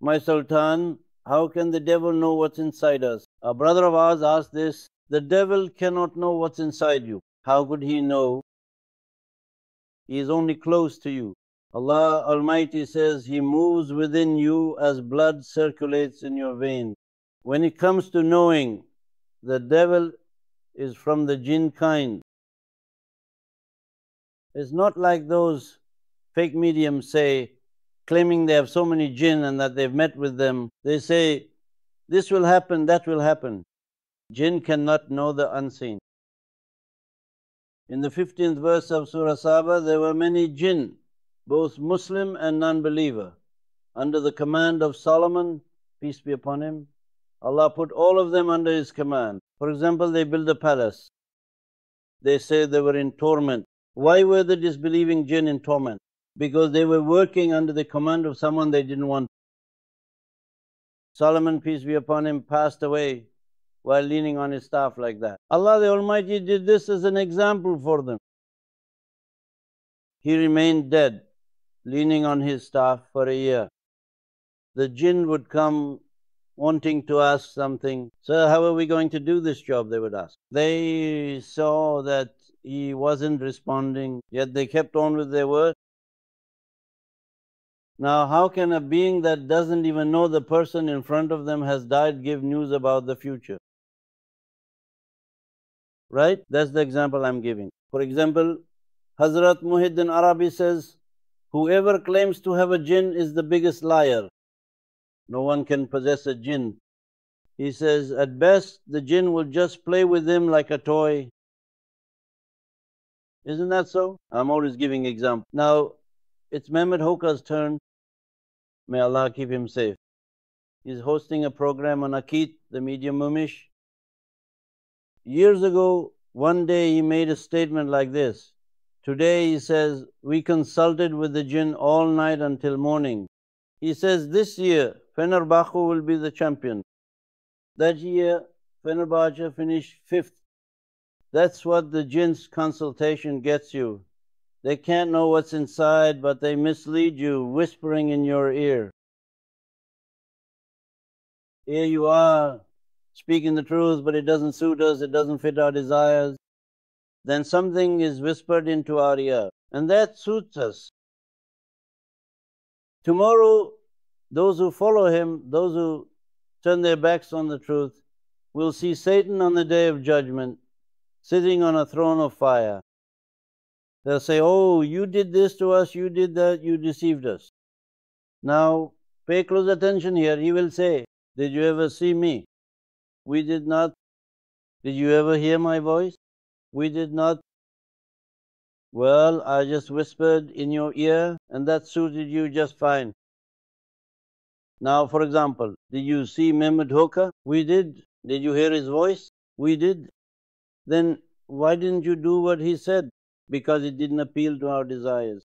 My Sultan, how can the devil know what's inside us? A brother of ours asked this, the devil cannot know what's inside you. How could he know? He is only close to you. Allah Almighty says He moves within you as blood circulates in your veins. When it comes to knowing, the devil is from the jinn kind. It's not like those fake mediums say, claiming they have so many jinn and that they've met with them. They say, this will happen, that will happen. Jinn cannot know the unseen. In the 15th verse of Surah Saba, there were many jinn, both Muslim and non-believer. Under the command of Solomon, peace be upon him, Allah put all of them under His command. For example, they built a palace. They say they were in torment. Why were the disbelieving jinn in torment? Because they were working under the command of someone they didn't want. Solomon, peace be upon him, passed away while leaning on his staff like that. Allah the Almighty did this as an example for them. He remained dead, leaning on his staff for a year. The jinn would come wanting to ask something. Sir, how are we going to do this job? They would ask. They saw that he wasn't responding, yet they kept on with their work. Now, how can a being that doesn't even know the person in front of them has died give news about the future? Right? That's the example I'm giving. For example, Hazrat Muhyiddin Arabi says, whoever claims to have a jinn is the biggest liar. No one can possess a jinn. He says, at best, the jinn will just play with him like a toy. Isn't that so? I'm always giving example. Now, it's Mehmet Hoka's turn. May Allah keep him safe. He's hosting a program on Aqeed, the medium Mumish. Years ago, one day he made a statement like this. Today he says, we consulted with the jinn all night until morning. He says, this year, Fenerbahce will be the champion. That year, Fenerbahce finished 5th. That's what the jinn's consultation gets you. They can't know what's inside, but they mislead you, whispering in your ear. Here you are, speaking the truth, but it doesn't suit us, it doesn't fit our desires. Then something is whispered into our ear, and that suits us. Tomorrow, those who follow him, those who turn their backs on the truth, will see Satan on the Day of Judgment, sitting on a throne of fire. They'll say, oh, you did this to us, you did that, you deceived us. Now, pay close attention here. He will say, did you ever see me? We did not. Did you ever hear my voice? We did not. Well, I just whispered in your ear and that suited you just fine. Now, for example, did you see Mehmet Hoka? We did. Did you hear his voice? We did. Then why didn't you do what he said? Because it didn't appeal to our desires.